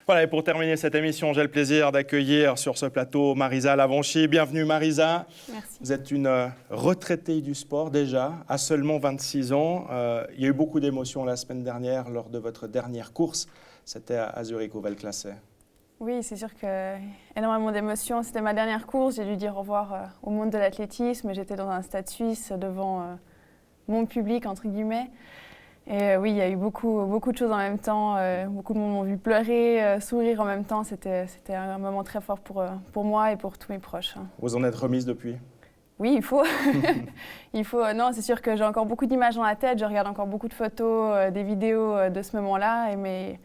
Voilà, et pour terminer cette émission, j'ai le plaisir d'accueillir sur ce plateau Marisa Lavanchy. Bienvenue Marisa. Merci. Vous êtes une retraitée du sport déjà, à seulement 26 ans. Il y a eu beaucoup d'émotions la semaine dernière lors de votre dernière course. C'était à Zurich au Weltklasse. Oui, c'est sûr que énormément d'émotions. C'était ma dernière course. J'ai dû dire au revoir au monde de l'athlétisme. J'étais dans un stade suisse devant mon public, entre guillemets. Et oui, il y a eu beaucoup de choses en même temps. Beaucoup de monde m'ont vu pleurer, sourire en même temps. C'était un moment très fort pour moi et pour tous mes proches. Vous en êtes remise depuis? Oui, il faut. Non, c'est sûr que j'ai encore beaucoup d'images dans la tête. Je regarde encore beaucoup de photos, des vidéos de ce moment-là. Mais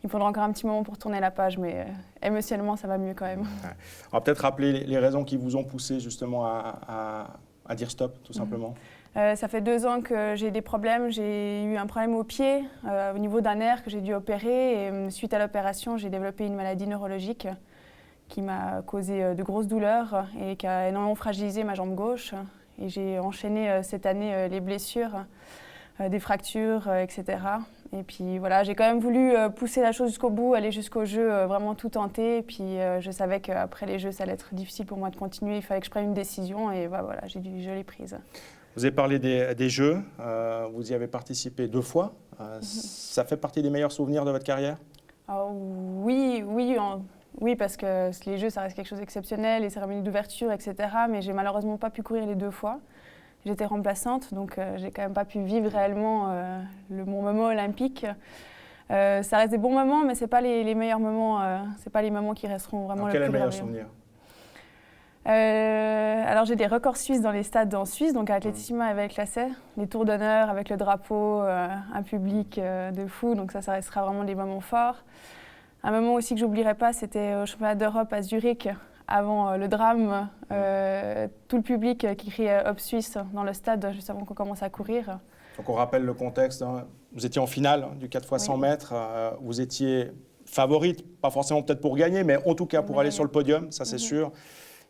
il faudra encore un petit moment pour tourner la page. Mais émotionnellement, ça va mieux quand même. Ouais. On va peut-être rappeler les raisons qui vous ont poussé justement à dire stop, tout simplement. Ça fait 2 ans que j'ai des problèmes. J'ai eu un problème au pied, au niveau d'un nerf que j'ai dû opérer. Et suite à l'opération, j'ai développé une maladie neurologique qui m'a causé de grosses douleurs et qui a énormément fragilisé ma jambe gauche. Et j'ai enchaîné cette année les blessures, des fractures, etc. Et puis voilà, j'ai quand même voulu pousser la chose jusqu'au bout, aller jusqu'au jeu, vraiment tout tenter. Et puis je savais qu'après les jeux, ça allait être difficile pour moi de continuer. Il fallait que je prenne une décision et voilà, je l'ai prise. Vous avez parlé des Jeux, vous y avez participé 2 fois. Ça fait partie des meilleurs souvenirs de votre carrière? Oui, parce que les Jeux, ça reste quelque chose d'exceptionnel, les cérémonies d'ouverture, etc. Mais j'ai malheureusement pas pu courir les 2 fois. J'étais remplaçante, donc j'ai quand même pas pu vivre réellement mon moment olympique. Ça reste des bons moments, mais c'est pas les meilleurs moments. C'est pas les moments qui resteront vraiment le plus gravés. Quel est le meilleur souvenir? Alors j'ai des records suisses dans les stades en Suisse, donc à Athlétisme avec Weltklasse, les tours d'honneur avec le drapeau, un public de fou, donc ça restera vraiment des moments forts. Un moment aussi que j'oublierai pas, c'était au championnat d'Europe à Zurich, avant le drame, tout le public qui criait Hop Suisse dans le stade juste avant qu'on commence à courir. Donc on rappelle le contexte, hein. Vous étiez en finale du 4x100 mètres, vous étiez favorite, pas forcément peut-être pour gagner, mais en tout cas pour aller sur le podium, ça c'est sûr.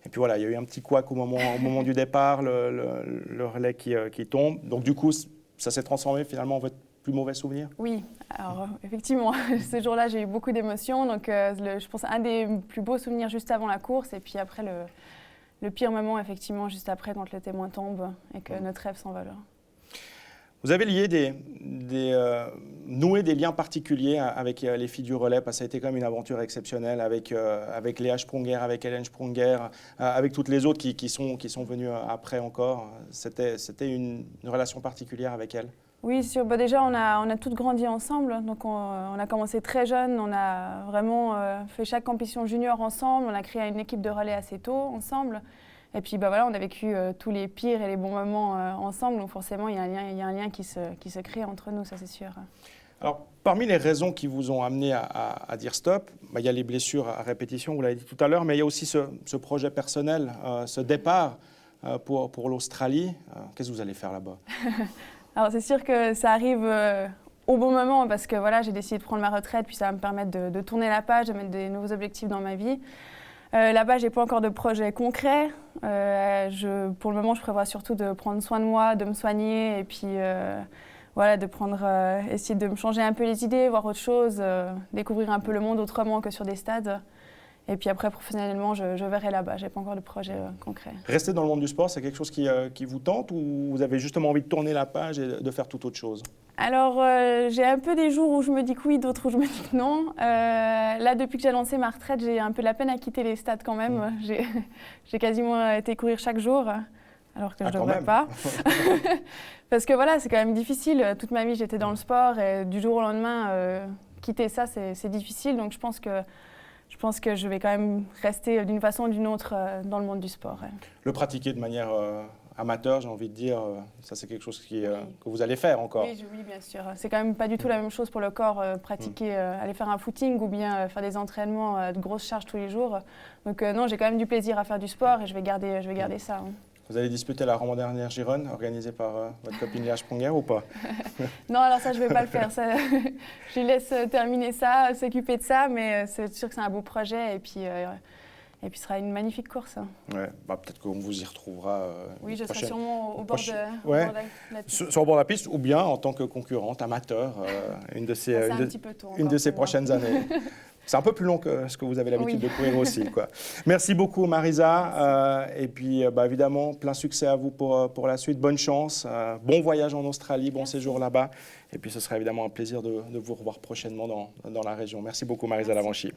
Et puis voilà, il y a eu un petit couac au moment du départ, le relais qui tombe. Donc du coup, ça s'est transformé finalement en votre plus mauvais souvenir? Oui, alors effectivement, ce jour-là, j'ai eu beaucoup d'émotions. Donc je pense un des plus beaux souvenirs juste avant la course. Et puis après, le pire moment, effectivement, juste après, quand le témoin tombe et que notre rêve s'envole. Vous avez noué des liens particuliers avec les filles du relais, parce que ça a été quand même une aventure exceptionnelle avec Léa Sprunger, avec Hélène Sprunger, avec toutes les autres qui sont venues après encore. C'était une relation particulière avec elles? Oui, c'est sûr. Déjà, on a toutes grandi ensemble. Donc, on a commencé très jeune. On a vraiment fait chaque compétition junior ensemble. On a créé une équipe de relais assez tôt ensemble. Et puis voilà, on a vécu tous les pires et les bons moments ensemble, donc forcément il y a un lien qui se crée entre nous, ça c'est sûr. Alors, parmi les raisons qui vous ont amené à dire stop, il y a les blessures à répétition, vous l'avez dit tout à l'heure, mais il y a aussi ce projet personnel, ce départ pour l'Australie. Qu'est-ce que vous allez faire là-bas? Alors c'est sûr que ça arrive au bon moment, parce que voilà, j'ai décidé de prendre ma retraite, puis ça va me permettre de tourner la page, de mettre des nouveaux objectifs dans ma vie. Là-bas, je n'ai pas encore de projet concret. Pour le moment, je prévois surtout de prendre soin de moi, de me soigner et puis voilà, essayer de me changer un peu les idées, voir autre chose, découvrir un peu le monde autrement que sur des stades. Et puis après, professionnellement, je verrai là-bas. Je n'ai pas encore de projet concret. Rester dans le monde du sport, c'est quelque chose qui vous tente, ou vous avez justement envie de tourner la page et de faire toute autre chose? Alors, j'ai un peu des jours où je me dis que oui, d'autres où je me dis que non. Là, depuis que j'ai lancé ma retraite, j'ai un peu la peine à quitter les stades quand même. J'ai quasiment été courir chaque jour, alors que je ne devrais pas. Parce que voilà, c'est quand même difficile. Toute ma vie, j'étais dans le sport et du jour au lendemain, quitter ça, c'est difficile. Donc, je pense que je vais quand même rester d'une façon ou d'une autre dans le monde du sport. Le pratiquer de manière amateur, j'ai envie de dire, ça c'est quelque chose que vous allez faire encore? Oui, bien sûr. C'est quand même pas du tout la même chose pour le corps, pratiquer, aller faire un footing ou bien faire des entraînements de grosses charges tous les jours. Donc non, j'ai quand même du plaisir à faire du sport et je vais garder ça. Vous allez disputer la Romandie Gironde, organisée par votre copine Léa Sprunger, ou pas? Non, alors ça, je ne vais pas le faire. Ça, je lui laisse terminer ça, s'occuper de ça, mais c'est sûr que c'est un beau projet et puis ce sera une magnifique course. Ouais, peut-être qu'on vous y retrouvera. Oui, je serai sûrement au bord de la piste. Sur le bord de la piste, ou bien en tant que concurrente, amateur, une de ces prochaines années. C'est un peu plus long que ce que vous avez l'habitude de courir aussi, quoi. Merci beaucoup, Marisa. Et puis, évidemment, plein succès à vous pour la suite. Bonne chance. Bon voyage en Australie, bon séjour là-bas. Et puis, ce sera évidemment un plaisir de vous revoir prochainement dans la région. Merci beaucoup, Marisa Lavanchy.